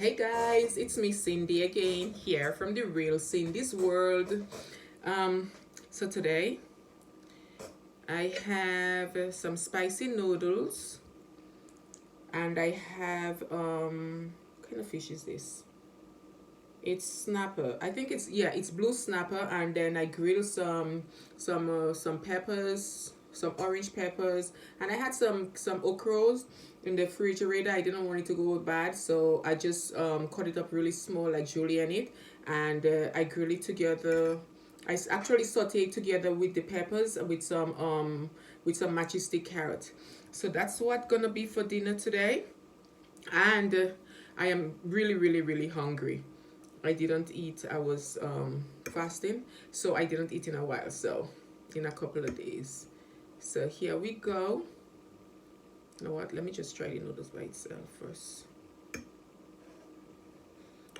Hey guys, it's me Cindy again here from the real Cindy's world. Um, so today I have some spicy noodles and I have what kind of fish is this? It's snapper. I think it's blue snapper, and then I grilled some peppers, some orange peppers, and I had some okras in the refrigerator. I didn't want it to go bad, so I just cut it up really small like julienne it, and I grill it together. Actually saute it together with the peppers with some matchstick carrot. So that's what gonna be for dinner today, and I am really hungry. I didn't eat. I was fasting, so I didn't eat in a while. So, in a couple of days. So here we go. You know what? Let me just try the noodles by itself first.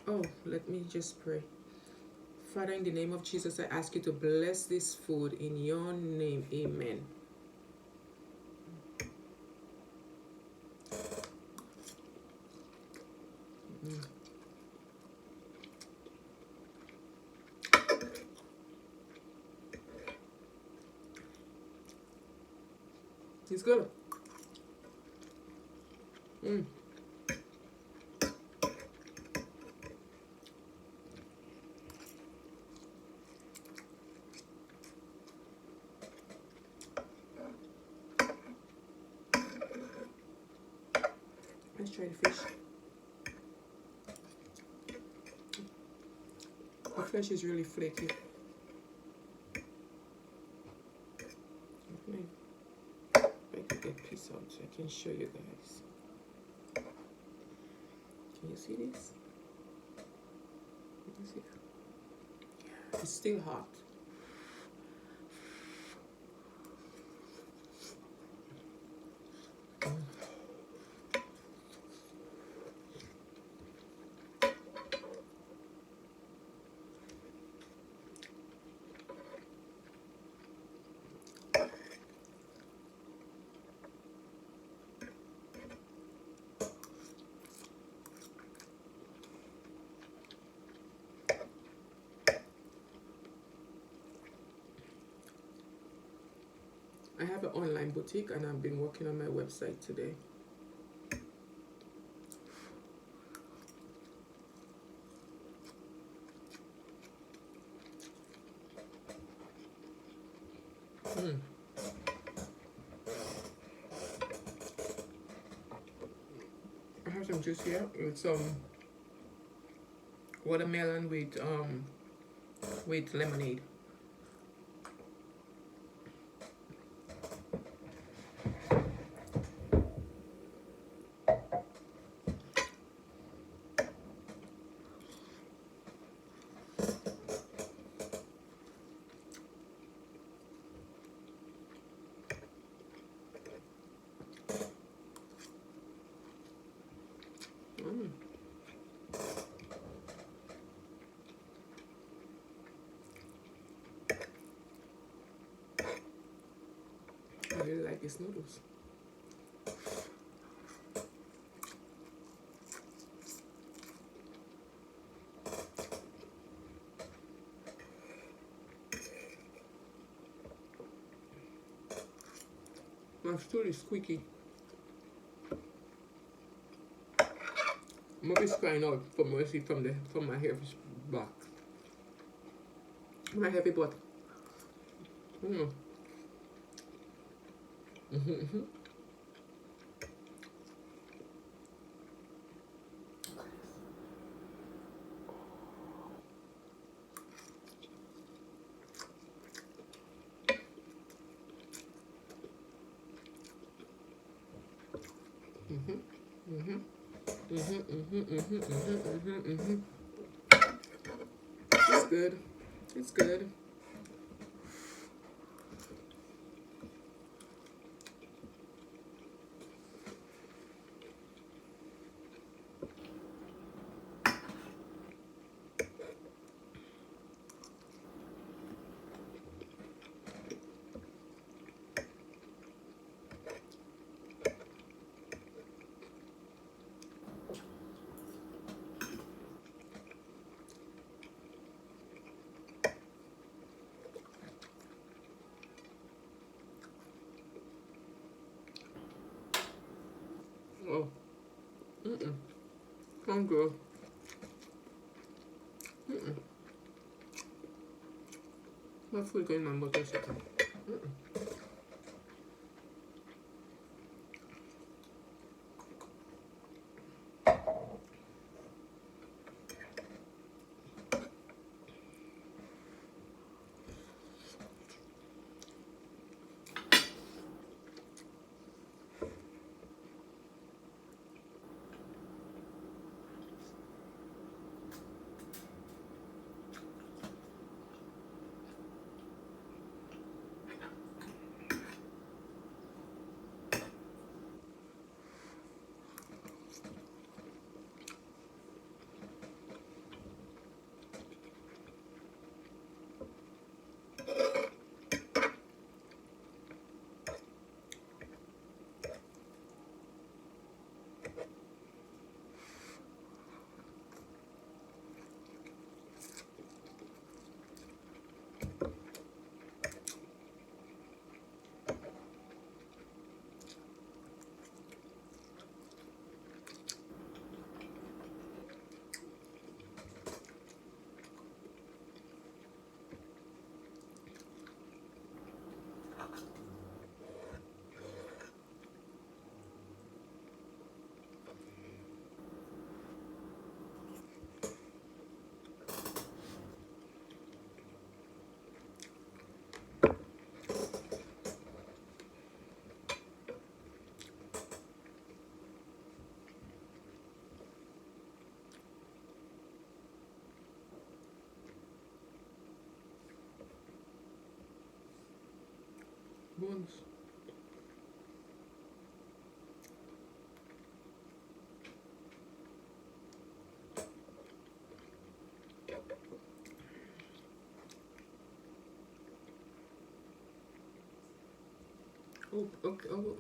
Oh, let me just pray. Father, in the name of Jesus, I ask you to bless this food in your name. Amen. It's good. Mm. Let's try the fish. The fish is really flaky. Okay. I could get a piece out so I can show you guys. Can you see this? Can you see that? Yeah, it's still hot. I have an online boutique and I've been working on my website today. I have some juice here with some watermelon with lemonade. Mm. I really like these noodles. My stool is squeaky. Mommy's crying out for mercy from my heavy back. My heavy butt. Mm. It's good. It's good. Come girl. Mm-mm. My food going in my mouth. Bones. Oh, okay. Oh.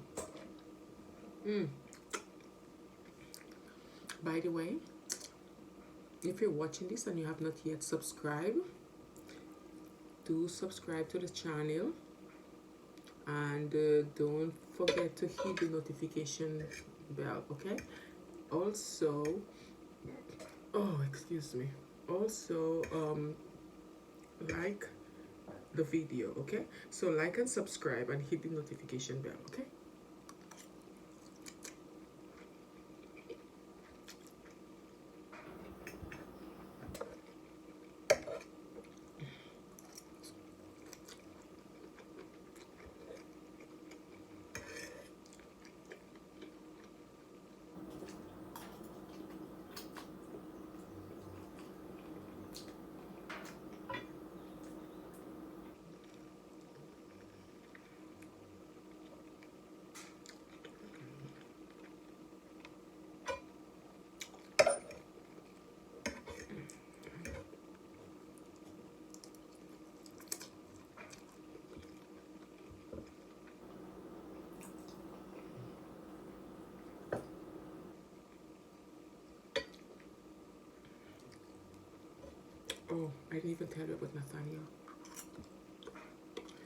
By the way, if you're watching this and you have not yet subscribed, do subscribe to the channel, and don't forget to hit the notification bell. Okay. Also, oh, excuse me. Also, like the video. Okay. So like and subscribe and hit the notification bell. Okay. Oh, I didn't even tell you about Nathaniel.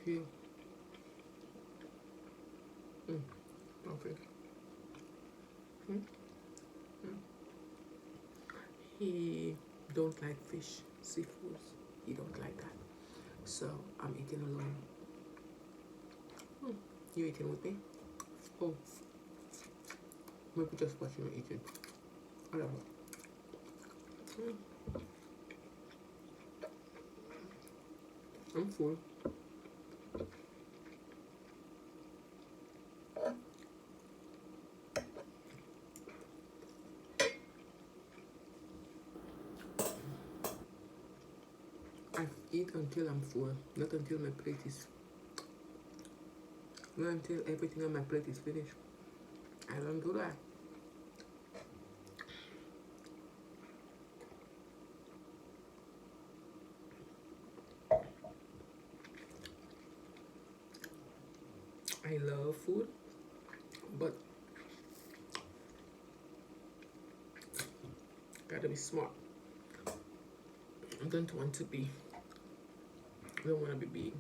Here. Okay. He don't like fish, seafoods. He don't like that. So I'm eating alone. You eating with me? Oh, maybe just watching me eating. Whatever. I'm full. I eat until I'm full, not until my plate is, not until everything on my plate is finished. I don't do that. I love food, but gotta be smart. I don't want to be, I don't want to be big.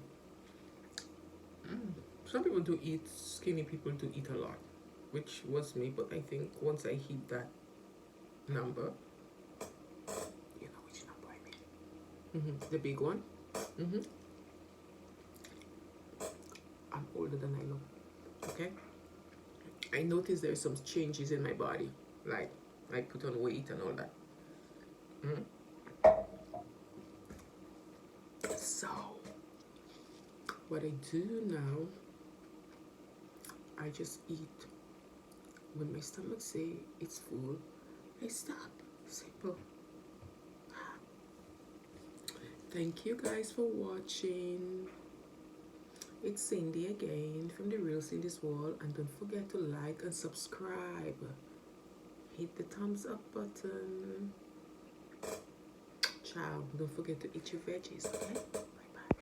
Some people do eat, skinny people do eat a lot, which was me, but I think once I hit that number. You know which number I mean. The big one. I'm older than I look. Okay. I noticed there's some changes in my body, like I put on weight and all that. So what I do now, I just eat. When my stomach say it's full, I stop. Simple. Thank you guys for watching. It's Cindy again from the Real Cindy's World, and don't forget to like and subscribe. Hit the thumbs up button. Ciao. Don't forget to eat your veggies, okay?